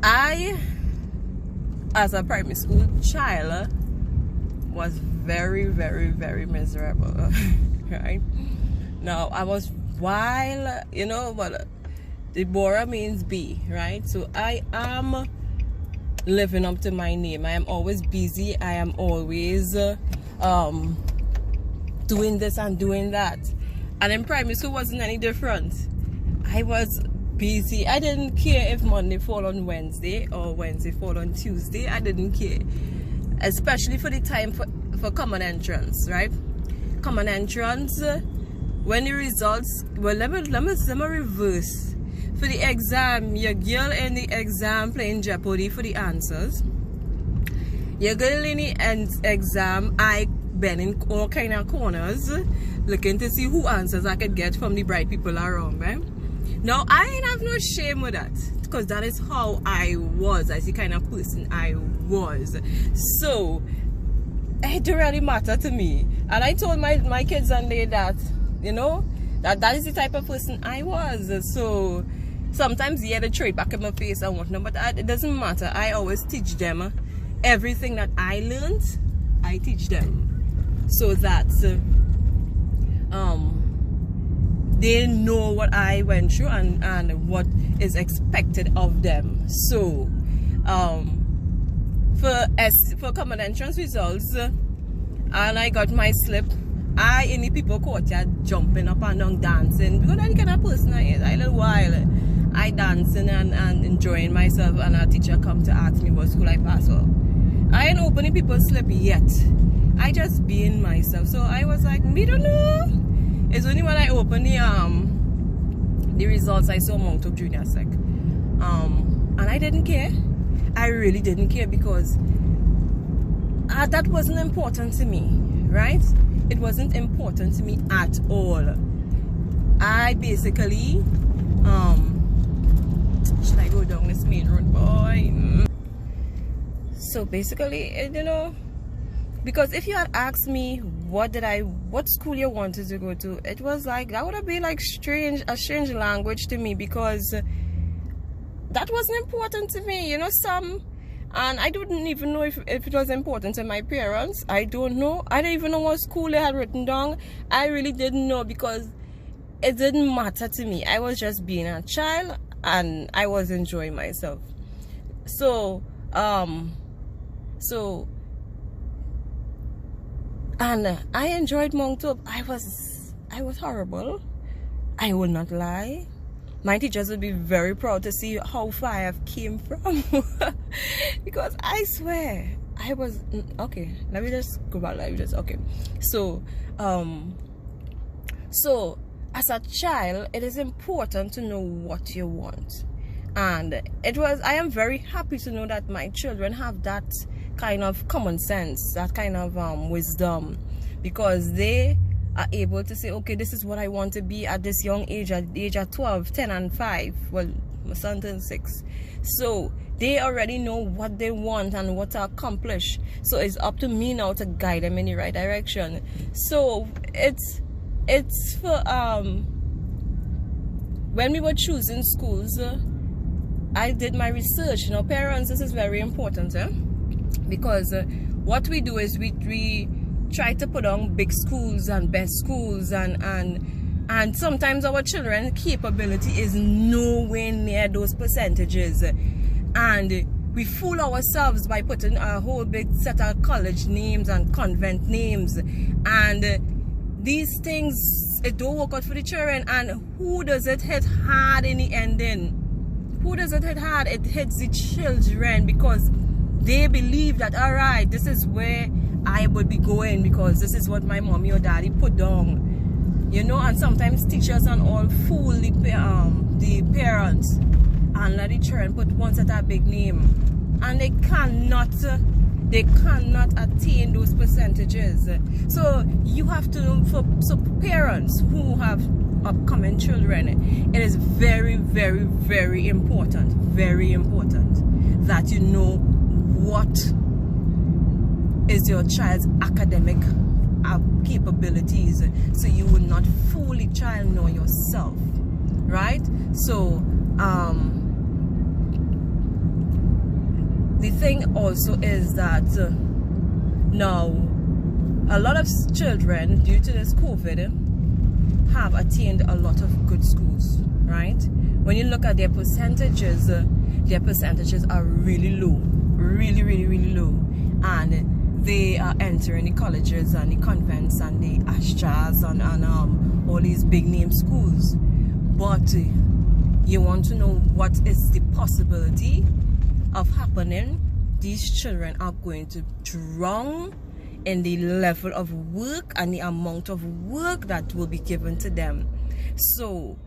I, as a primary school child, was very, very, very miserable. Right? Now, I was wild, you know, but Deborah means be, right? So I am living up to my name. I am always busy. I am always doing this and doing that. And in primary school wasn't any different. I was busy. I didn't care if Monday fall on Wednesday or Wednesday fall on Tuesday. I didn't care. Especially for the time for common entrance, right? Common entrance, when the results, well, let me reverse. For the exam, your girl in the exam playing Jeopardy for the answers. Your girl in the exam, I been in all kind of corners, looking to see who answers I could get from the bright people around, right? Now, I ain't have no shame with that, because that is how I was. That's the kind of person I was. So, it don't really matter to me. And I told my kids one day that, you know, that is the type of person I was. So, sometimes, yeah, they throw it back in my face and whatnot, but it doesn't matter. I always teach them everything that I learned, I teach them. So that they know what I went through and what is expected of them. So for common entrance results, and I got my slip, I in the people courtyard jumping up and down dancing, because I'm the kind of person I is. I little while I dancing and enjoying myself, and a teacher come to ask me what school I pass for. I ain't opening people's slip yet. I just being myself. So I was like, me don't know. It's only when I opened the results I saw Mount Hope Junior Sec. And I didn't care. I really didn't care, because that wasn't important to me, right? It wasn't important to me at all. I basically should I go down this main road, boy? So basically, you know, because if you had asked me what school you wanted to go to, it was like, that would have been like a strange language to me, because that wasn't important to me, you know. And I didn't even know if it was important to my parents. I don't know. I didn't even know what school they had written down. I really didn't know, because it didn't matter to me. I was just being a child and I was enjoying myself. So and I enjoyed Mount Hope. I was horrible. I will not lie. My teachers would be very proud to see how far I have came from. Because I swear, I was okay. Let me just go back. Okay. So as a child, it is important to know what you want, and I am very happy to know that my children have that kind of common sense, that kind of wisdom, because they are able to say, okay, this is what I want to be at this young age, at the age of 12, 10 and 5. Well, my son turned 6. So they already know what they want and what to accomplish. So it's up to me now to guide them in the right direction. So it's for when we were choosing schools, I did my research. You know, parents, this is very important, because what we do is we try to put on big schools and best schools, and sometimes our children's capability is nowhere near those percentages, and we fool ourselves by putting a whole big set of college names and convent names, and these things, it don't work out for the children. And who does it hit hard in the ending? Who does it hit hard? It hits the children, because they believe that, all right, this is where I would be going, because this is what my mommy or daddy put down, you know. And sometimes teachers and all fool the parents and let the children put one set of big name, and they cannot attain those percentages. So you have to, so parents who have upcoming children, it is very, very, very important that you know what is your child's academic capabilities, so you will not fool the child nor yourself, right? So thing also is that now a lot of children, due to this COVID, have attained a lot of good schools, right? When you look at their percentages are really low, really low, and they are entering the colleges and the convents and the Astras and all these big name schools. But you want to know what is the possibility of happening? These children are going to drown in the level of work and the amount of work that will be given to them. So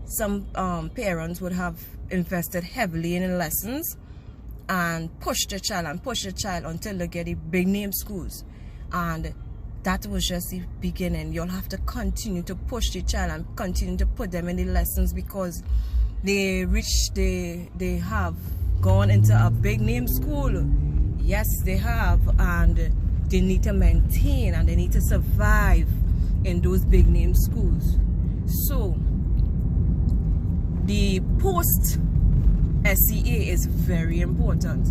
some parents would have invested heavily in the lessons and push the child until they get the big name schools, and that was just the beginning. You'll have to continue to push the child and continue to put them in the lessons, because they have gone into a big name school. Yes, they have, and they need to maintain and they need to survive in those big name schools. So the post SCA is very important,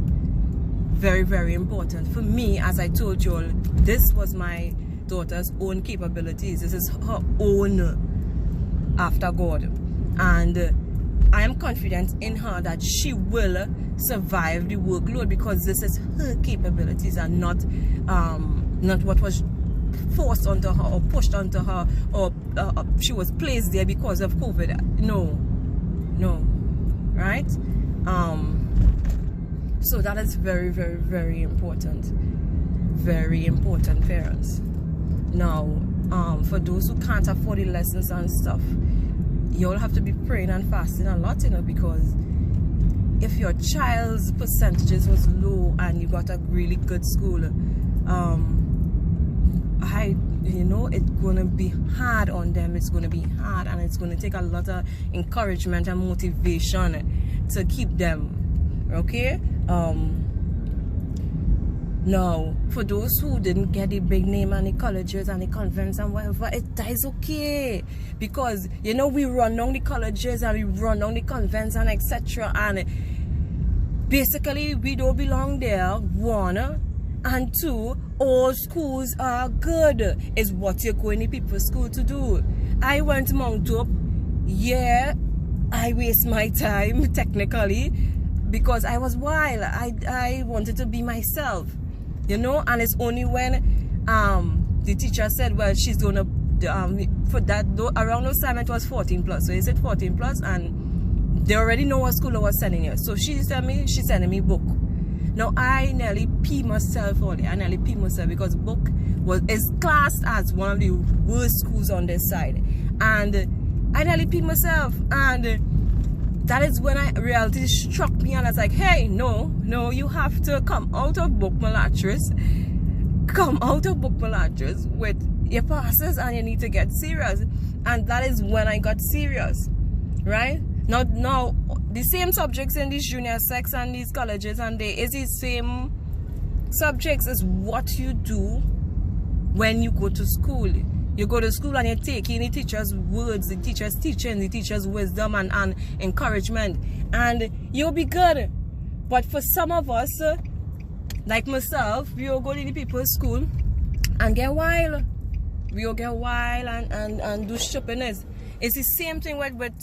very important for me. As I told you all, this was my daughter's own capabilities. This is her own after God, and I am confident in her that she will survive the workload, because this is her capabilities and not what was forced onto her or pushed onto her, or she was placed there because of COVID. No, right? So that is very important, parents. Now, for those who can't afford the lessons and stuff, you'll have to be praying and fasting a lot, because if your child's percentages was low and you got a really good school, it's gonna be hard on them. It's gonna be hard, and it's gonna take a lot of encouragement and motivation to keep them. Okay. Now, for those who didn't get the big name and the colleges and the convents and whatever, that is okay, because we run down the colleges and we run down the convents and etc. And basically we don't belong there. One, and two, all schools are good. Is what you're going to people's school to do. I went to Mount Hope. Yeah, I waste my time technically, because I was wild. I wanted to be myself, and it's only when the teacher said, well, she's gonna for that, around those time it was 14 plus. So is it 14 plus? And they already know what school I was sending you. So she sending me book. Now I nearly pee myself all day. I nearly pee myself, because book is classed as one of the worst schools on this side, and I nearly pee myself. And that is when reality struck me, and I was like, hey, no, you have to come out of book Malatrice with your passes, and you need to get serious. And that is when I got serious, right? Now the same subjects in these junior sex and these colleges, and there is the same subjects as what you do when you go to school. You go to school and you take in the teacher's words, the teacher's teaching, the teacher's wisdom and encouragement, and you'll be good. But for some of us, like myself, we'll go to the people's school and get wild. We'll get wild and do stupidness. It's the same thing with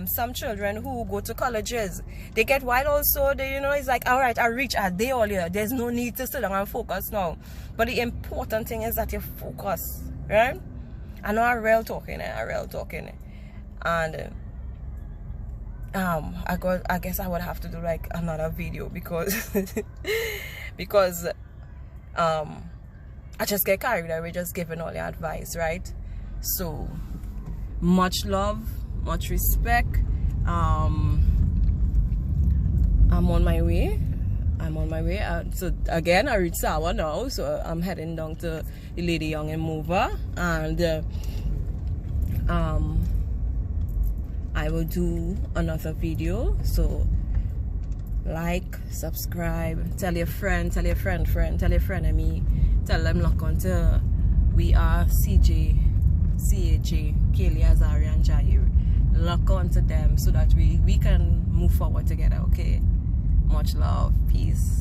some children who go to colleges. They get wild also. It's like, all right, I reach a day earlier. There's no need to sit down and focus now. But the important thing is that you focus, right? I know I'm real talking. And I guess I would have to do like another video, because I just get carried away just giving all the advice, right? So much love, much respect. I'm on my way. So again, I reached Sawa now, so I'm heading down to the Lady Young and Mover, and I will do another video. So like, subscribe, tell your friend of me, tell them lock on to We Are CJ, CAJ, Kaylee, Azari, and Jair. Lock on to them so that we can move forward together, okay? Much love. Peace.